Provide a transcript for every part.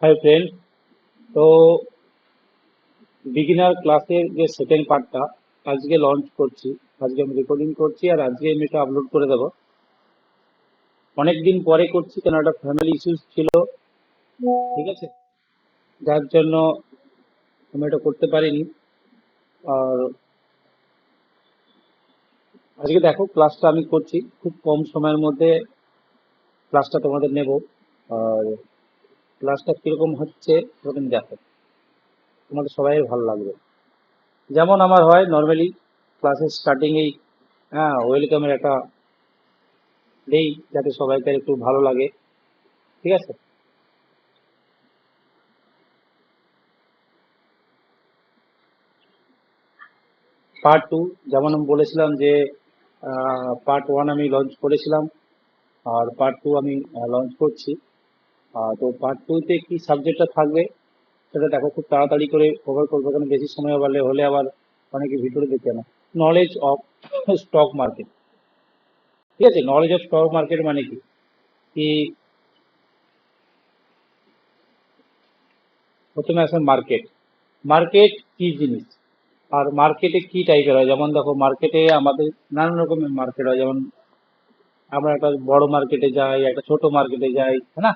Hi friend. তো beginner ক্লাসের যে সেকেন্ড পার্টটা আজকে লঞ্চ করছি। আজকে আমি রেকর্ডিং করছি আর আজকে আমি এটা আপলোড করে দেবো। অনেকদিন পরে করছি কেন একটা ফ্যামিলি ইস্যুস ছিল, ঠিক আছে, যার জন্য আমি এটা করতে পারিনি। আর আজকে দেখো ক্লাসটা আমি করছি খুব কম সময়ের মধ্যে, ক্লাসটা তোমাদের নেব। আর ক্লাসটা কিরকম হচ্ছে তুমি দেখো, তোমাদের সবাই ভালো লাগবে। যেমন আমার হয় নর্মালি ক্লাসের স্টার্টিংয়েই ওয়েলকামের একটা দেই, যাতে সবাইকে একটু ভালো লাগে, ঠিক আছে। পার্ট টু, যেমন আমি বলেছিলাম যে পার্ট ওয়ান আমি লঞ্চ করেছিলাম আর পার্ট টু আমি লঞ্চ করছি। তো পার্ট টুতে কি সাবজেক্টটা থাকবে সেটা দেখো, খুব তাড়াতাড়ি করে কভার করবো, কারণ বেশি সময় হলে আবার অনেকে ভিতরে দেখে না। নলেজ অফ স্টক মার্কেট, ঠিক আছে। নলেজ অফ স্টক মার্কেট মানে কি কি প্রথমে আসে মার্কেট। মার্কেট কি জিনিস আর মার্কেটে কি টাইপের হয়, যেমন দেখো মার্কেটে আমাদের নানান রকমের মার্কেট হয়। যেমন আমরা একটা বড় মার্কেটে যাই, একটা ছোট মার্কেটে যাই, হ্যাঁ না।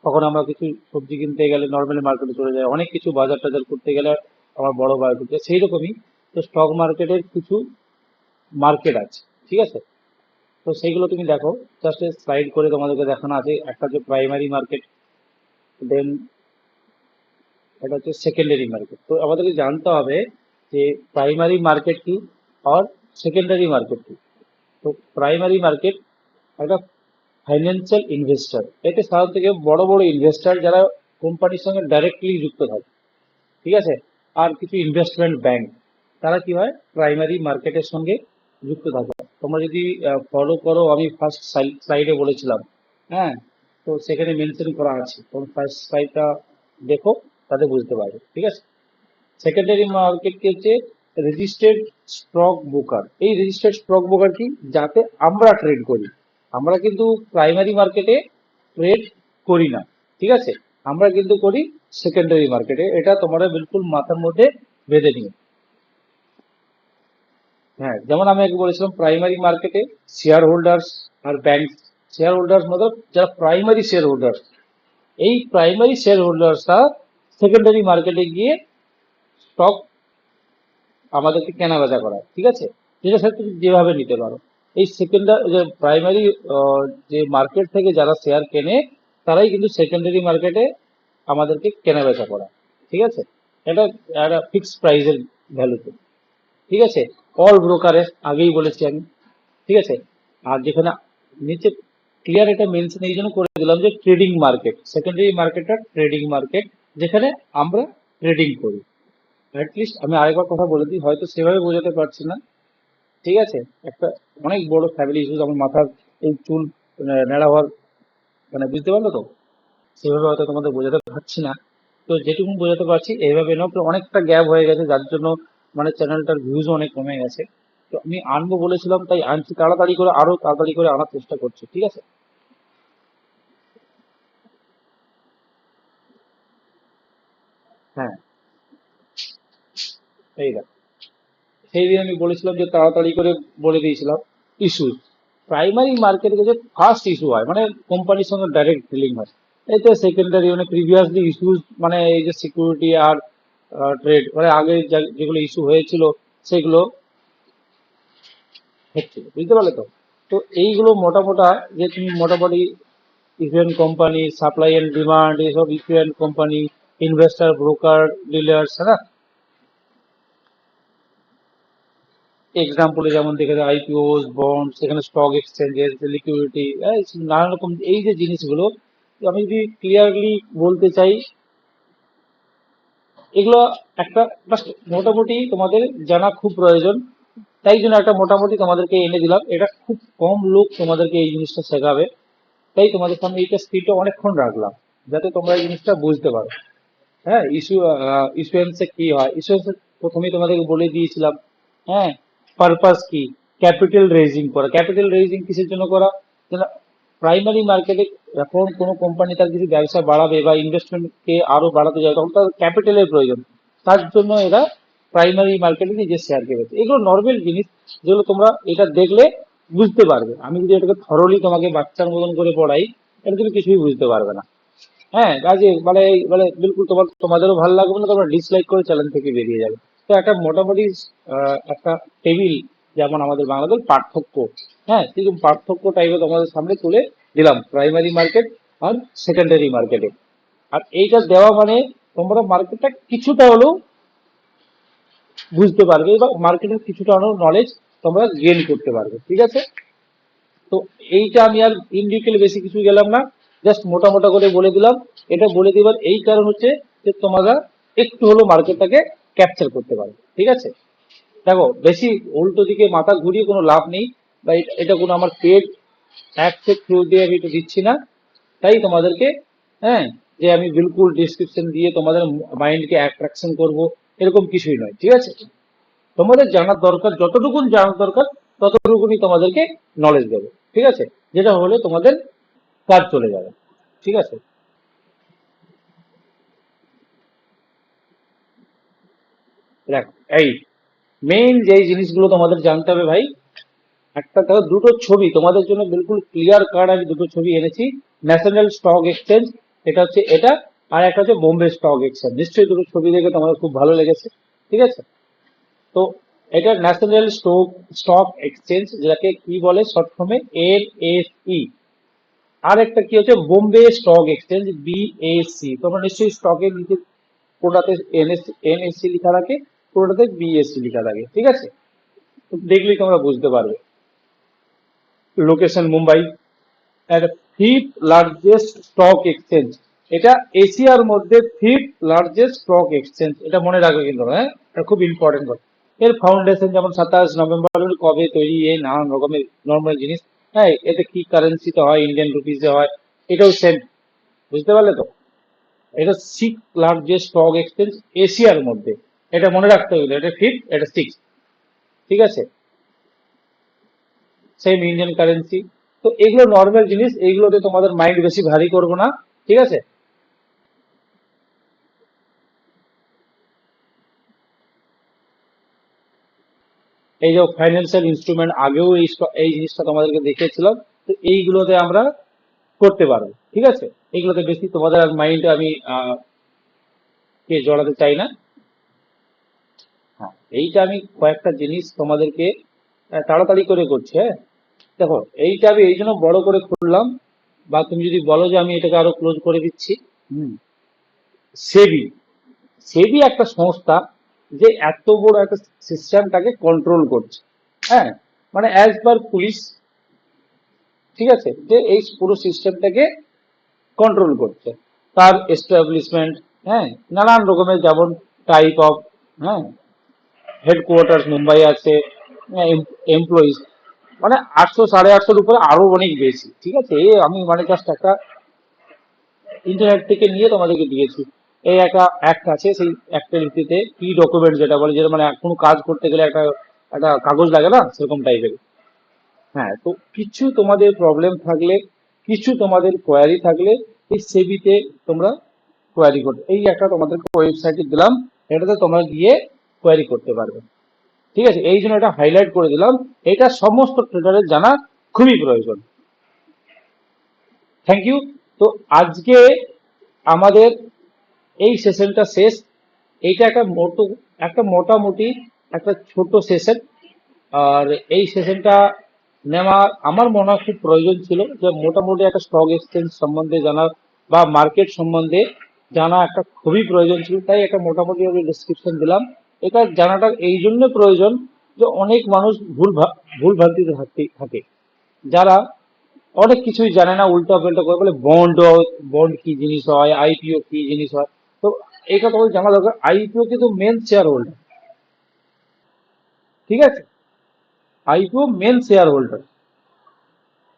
তখন আমরা কিছু সবজি কিনতে গেলে নর্মালি মার্কেটে চলে যাই, অনেক কিছু বাজার টাজার করতে গেলে আমার বড় মার্কেটে। সেই রকমই তো স্টক মার্কেটের কিছু মার্কেট আছে, ঠিক আছে। তো সেইগুলো তুমি দেখো, জাস্ট স্লাইড করে তোমাদেরকে দেখানো আছে। একটা হচ্ছে প্রাইমারি মার্কেট, দেন এটা হচ্ছে সেকেন্ডারি মার্কেট। তো আমাদেরকে জানতে হবে যে প্রাইমারি মার্কেট কি আর সেকেন্ডারি মার্কেট কি। তো প্রাইমারি মার্কেট একটা ফাইন্যান্সিয়াল ইনভেস্টর, এতে সাধারণত থেকে বড় বড় ইনভেস্টর যারা কোম্পানির সঙ্গে ডাইরেক্টলি যুক্ত থাকে, ঠিক আছে। আর কিছু ইনভেস্টমেন্ট ব্যাংক, তারা কি হয় প্রাইমারি মার্কেটের সঙ্গে যুক্ত থাকে। তোমরা যদি ফলো করো, আমি ফার্স্ট স্লাইডে বলেছিলাম, হ্যাঁ, তো সেখানে মেনশন করা আছে, তোমরা ফার্স্ট স্লাইডটা দেখো, তাতে বুঝতে পারবে, ঠিক আছে। সেকেন্ডারি মার্কেট কি হচ্ছে রেজিস্টার্ড স্টক ব্রোকার। এই রেজিস্টার্ড স্টক ব্রোকার কি, যাতে আমরা ট্রেড করি। আমরা কিন্তু প্রাইমারি মার্কেটে ট্রেড করি না, ঠিক আছে। আমরা কিন্তু করি সেকেন্ডারি মার্কেটে। এটা তোমরা বিলকুল মাথার মধ্যে বেঁধে নিও। হ্যাঁ, যেমন আমি আগে বলেছিলাম প্রাইমারি মার্কেটে শেয়ার হোল্ডার্স আর ব্যাংক। শেয়ার হোল্ডার্স মতলব যারা প্রাইমারি শেয়ার হোল্ডার্স, এই প্রাইমারি শেয়ার হোল্ডার্সরা সেকেন্ডারি মার্কেটে গিয়ে স্টক আমাদেরকে কেনা বেচা করা, ঠিক আছে। যেটা সাথে তুমি যেভাবে নিতে পারো। এই সেকেন্ডারি যে প্রাইমারি যে মার্কেট থেকে যারা শেয়ার কেনে, তারাই কিন্তু সেকেন্ডারি মার্কেটে আমাদেরকে কেনা বেচা করা, ঠিক আছে। এটা একটা ফিক্সড প্রাইসের ভ্যালুতে, ঠিক আছে। অল ব্রোকারেজ আগেই বলেছি আমি, ঠিক আছে। আর যেখানে নিচে ক্লিয়ার এটা মেনশন এই জন্য করে দিলাম যে ট্রেডিং মার্কেট, সেকেন্ডারি মার্কেটটা ট্রেডিং মার্কেট, যেখানে আমরা ট্রেডিং করি। অ্যাটলিস্ট আমি আরেকবার কথা বলে দিই, হয়তো সেভাবে বোঝাতে পারছি না, ঠিক আছে। একটা অনেক বড় ফ্যামিলি ইস্যুস আমার মাথার এই চুল নেড়া হওয়ার, মানে বুঝতে পারলো তো। সেভাবে হয়তো তোমাদের বোঝাতে পারছি না। তো যেটুকু বোঝাতে পারছি এইভাবে নাও। তো অনেকটা গ্যাপ হয়ে গেছে, যার জন্য মানে চ্যানেলটার ভিউজও অনেক কমে গেছে। তো আমি আনবো বলেছিলাম, তাই আনছি তাড়াতাড়ি করে, আরো তাড়াতাড়ি করে আনার চেষ্টা করছি, ঠিক আছে। হ্যাঁ, এই দেখ, সেই দিন আমি বলেছিলাম যে তাড়াতাড়ি করে বলে দিয়েছিলাম ইস্যু। প্রাইমারি মার্কেটে যে ফার্স্ট ইস্যু হয় মানে কোম্পানির সঙ্গে ডাইরেক্ট ডিলিং হয়। এতে সেকেন্ডারি মানে প্রিভিয়াসলি ইস্যুস, মানে এই যে সিকিউরিটি আর ট্রেড, মানে আগে যেগুলো ইস্যু হয়েছিল সেগুলো হচ্ছে, বুঝতে পারলে তো। তো এইগুলো মোটামোটা যে তুমি মোটামুটি equipment company, supply and demand, এইসব equipment company, investor, broker, dealers, হ্যাঁ। এক্সাম্পলে যেমন দেখে আইপিওস, বন্ড, সেখানে স্টক এক্সচেঞ্জেস, লিকুইডিটি, নানা রকম এই যে জিনিসগুলো, আমি যদি ক্লিয়ারলি বলতে চাই, এগুলো একটা জাস্ট মোটামুটি তোমাদের জানা খুব প্রয়োজন। তাই জন্য একটা মোটামুটি তোমাদেরকে এনে দিলাম। এটা খুব কম লোক তোমাদেরকে এই জিনিসটা শেখাবে, তাই তোমাদের সামনে এইটা স্পিডটা অনেকক্ষণ রাখলাম, যাতে তোমরা এই জিনিসটা বুঝতে পারো। হ্যাঁ, ইস্যুয়েন্সে কি হয়, ইস্যুয়েন্সে প্রথমেই তোমাদেরকে বলে দিয়েছিলাম। হ্যাঁ, পারপাস কি, ক্যাপিটাল রেজিং করা। ক্যাপিটাল রেজিং কিসের জন্য করা, যেন প্রাইমারি মার্কেটে যখন কোনো কোম্পানি তার কিছু ব্যবসা বাড়াবে বা ইনভেস্টমেন্টকে আরো বাড়াতে যাবে তখন তার ক্যাপিটালের প্রয়োজন। তার জন্য এরা প্রাইমারি মার্কেটে নিজের শেয়ার কেনেছে। এগুলো নর্মাল জিনিস যেগুলো তোমরা এটা দেখলে বুঝতে পারবে। আমি যদি এটাকে থরলি তোমাকে বাচ্চার মতন করে পড়াই, এটা তুমি কিছুই বুঝতে পারবে না। হ্যাঁ, কাজে মানে মানে বিলকুল তোমাদেরও ভালো লাগবে না, তোমরা ডিসলাইক করে চ্যানেল থেকে বেরিয়ে যাবে। তো একটা মোটামুটি একটা টেবিল, যেমন আমাদের বাংলাদেশ পার্থক্য, হ্যাঁ সেরকম পার্থক্য টাইপের তোমাদের সামনে তুলে দিলাম প্রাইমারি মার্কেট আর সেকেন্ডারি মার্কেটে। আর এইটা দেওয়া মানে তোমরা মার্কেটটা কিছুটা হলেও বুঝতে পারবে বা মার্কেটের কিছুটা হলেও নলেজ তোমরা গেইন করতে পারবে। ঠিক আছে, তো এইটা আমি আর ইন ডিটেল বেশি কিছু গেলাম না, জাস্ট মোটা মোটা করে বলে দিলাম। এটা বলে দেবার এই কারণ হচ্ছে যে তোমরা একটু হলো মার্কেটটাকে ক্যাপচার করতে পারো। ঠিক আছে, দেখো বেশি উল্টো দিকে মাথা ঘুরিয়ে কোনো লাভ নেই, বা এটা কোনো আমার পেড অ্যাডসের থ্রু দিয়ে আমি এটা দিচ্ছি না। তাই তোমাদেরকে, হ্যাঁ, যে আমি বিলকুল ডিসক্রিপশন দিয়ে তোমাদের মাইন্ডকে অ্যাট্রাকশন করব, এরকম কিছুই নয়। ঠিক আছে, তোমাদের জানার দরকার, যতটুকুন জানার দরকার ততটুকুনি তোমাদেরকে নলেজ দেবো। ঠিক আছে, যেটা হলে তোমাদের কাজ চলে যাবে। ঠিক আছে, দেখো এই মেইন যেই জিনিসগুলো তোমাদের জানতে হবে ভাই, একটা দেখো দুটো ছবি তোমাদের জন্য বিলকুল ক্লিয়ার কাট আমি দুটো ছবি এনেছি। ন্যাশনাল স্টক এক্সচেঞ্জ, এটা হচ্ছে এটা, আর একটা হচ্ছে বোম্বে স্টক এক্সচেঞ্জ। নিশ্চয়ই দুটো ছবি দেখে তোমাদের খুব ভালো লেগেছে। ঠিক আছে, তো এটা ন্যাশনাল স্টক স্টক এক্সচেঞ্জ, যেটাকে কি বলে শর্ট ফর্মে NSE। আর একটা কি হচ্ছে বোম্বে স্টক এক্সচেঞ্জ, BSE। তোমরা নিশ্চয়ই স্টকের নিচে কোনটাতে NSE লেখা থাকে, কোনটাতে BSE লেখা থাকে। ঠিক আছে, তো দেখলেই তোমরা বুঝতে পারবে। লোকেশন মুম্বাই, একটা ফিফথ লার্জেস্ট স্টক এক্সচেঞ্জ। এটা এশিয়ার মধ্যে ফিফথ লার্জেস্ট স্টক এক্সচেঞ্জ, এটা মনে রাখবে কিন্তু, হ্যাঁ এটা খুব ইম্পর্টেন্ট কথা। এর ফাউন্ডেশন যেমন 27 নভেম্বর কবে তৈরি, এই নানান রকমের নর্মাল জিনিস। হ্যাঁ, এতে কি কারেন্সিতে হয়, ইন্ডিয়ান রুপিসে হয়, এটাও সেম। বুঝতে পারলে তো, এটা সিক্স লার্জেস্ট স্টক এক্সচেঞ্জ এশিয়ার মধ্যে। এটা মনে রাখতে হবে, এটা ফিফথ, এটা সিক্স। ঠিক আছে, সেম ইন্ডিয়ান কারেন্সি। তো এগুলো নর্মাল জিনিস, এইগুলোতে তোমাদের মাইন্ড বেশি ভারী করবো না। ঠিক আছে, এই যে ফাইন্যান্সিয়াল ইনস্ট্রুমেন্ট, আগেও এই জিনিসটা তোমাদেরকে দেখিয়েছিলাম। তো এইগুলোতে আমরা করতে পারবো। ঠিক আছে, এইগুলোতে বেশি তোমাদের আর মাইন্ড আমি কে জড়াতে চাই না। হ্যাঁ, এইটা আমি কয়েকটা জিনিস তোমাদেরকে তাড়াতাড়ি করে করছি। হ্যাঁ, দেখো এইটা আমি এই জন্য বড় করে খুললাম, বা তুমি যদি বলো যে আমি এটাকে আরো ক্লোজ করে দিচ্ছি। হুম, সেবি, সেবি একটা সংস্থা যে এত বড় একটা সিস্টেমটাকে কন্ট্রোল করছে। হ্যাঁ, মানে অ্যাজ পার পুলিশ। ঠিক আছে, যে এই পুরো সিস্টেমটাকে কন্ট্রোল করছে। তার এস্টাবলিশমেন্ট, হ্যাঁ, নানান রকমের, যেমন টাইপ অফ, হ্যাঁ, হেডকোয়ার্টার মুম্বাই আছে, এমপ্লয়িজ মানে 800 850-এর উপরে আরো অনেক বেশি। ঠিক আছে, এই আমি মানে জাস্ট একটা ইন্টারনেট থেকে নিয়ে তোমাদেরকে দিয়েছি। এই একটা অ্যাক্ট আছে, সেই অ্যাক্টের ভিত্তিতে কি ডকুমেন্ট যেটা বলে, যেটা মানে কোনো কাজ করতে গেলে একটা একটা কাগজ লাগে না, সেরকম টাইপের। হ্যাঁ, তো কিছু তোমাদের প্রবলেম থাকলে, কিছু তোমাদের কোয়ারি থাকলে, এই সেবিতে তোমরা কোয়ারি করতে, এই একটা তোমাদের ওয়েবসাইটে দিলাম, এটাতে তোমরা গিয়ে কোয়ারি করতে পারবে। ঠিক আছে, এই জন্য এটা হাইলাইট করে দিলাম। এটা সমস্ত ট্রেডারের জানা খুবই প্রয়োজন। Thank you. তো আজকে আমাদের এই সেশনটা শেষ। এইটা একটা মোটামুটি একটা ছোট সেশন। আর এই সেশনটা নেওয়া আমার মনে হয় খুব প্রয়োজন ছিল, যে মোটামুটি একটা স্টক এক্সচেঞ্জ সম্বন্ধে জানা বা মার্কেট সম্বন্ধে জানা একটা খুবই প্রয়োজন ছিল। তাই একটা মোটামুটি আমি ডিসক্রিপশন দিলাম। এটা জানাটা এই জন্য প্রয়োজন যে অনেক মানুষ ভুল ভ্রান্তিতে থাকে, যারা অনেক কিছুই জানে না, উল্টা পাল্টা করে বলে বন্ড, বন্ড কি জিনিস হয়, IPO কি জিনিস হয়। তো এই কথা বলে জানা দরকার, IPO কিন্তু মেন শেয়ার হোল্ডার। ঠিক আছে, IPO মেন শেয়ার হোল্ডার,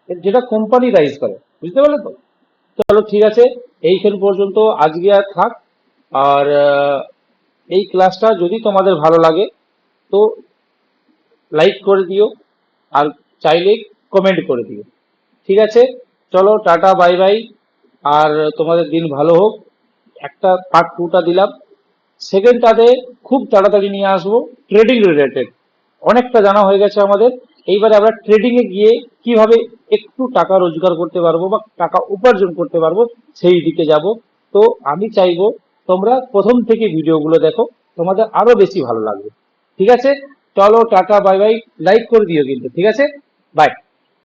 যেটা কোম্পানি রাইজ করে। বুঝতে পারলে তো, চলো ঠিক আছে, এইখান পর্যন্ত আজকে আর থাক। আর এই ক্লাসটা যদি তোমাদের ভালো লাগে তো লাইক করে দিও, আর চাইলে কমেন্ট করে দিও। ঠিক আছে, চলো টাটা বাই বাই। আর তোমাদের দিন ভালো হোক। একটা পার্ট 2টা দিলাম, সেকেন্ডটাতে খুব তাড়াতাড়ি নিয়ে আসবো ট্রেডিং রিলেটেড। অনেকটা জানা হয়ে গেছে আমাদের, এইবারে আমরা ট্রেডিং এ গিয়ে কিভাবে একটু টাকা রোজগার করতে পারবো বা টাকা উপার্জন করতে পারবো সেই দিকে যাব। তো আমি চাইবো তোমরা প্রথম থেকে ভিডিওগুলো দেখো, তোমাদের আরো বেশি ভালো লাগবে। ঠিক আছে, চলো টাটা বাই বাই। লাইক করে দিও কিন্তু, ঠিক আছে, বাই।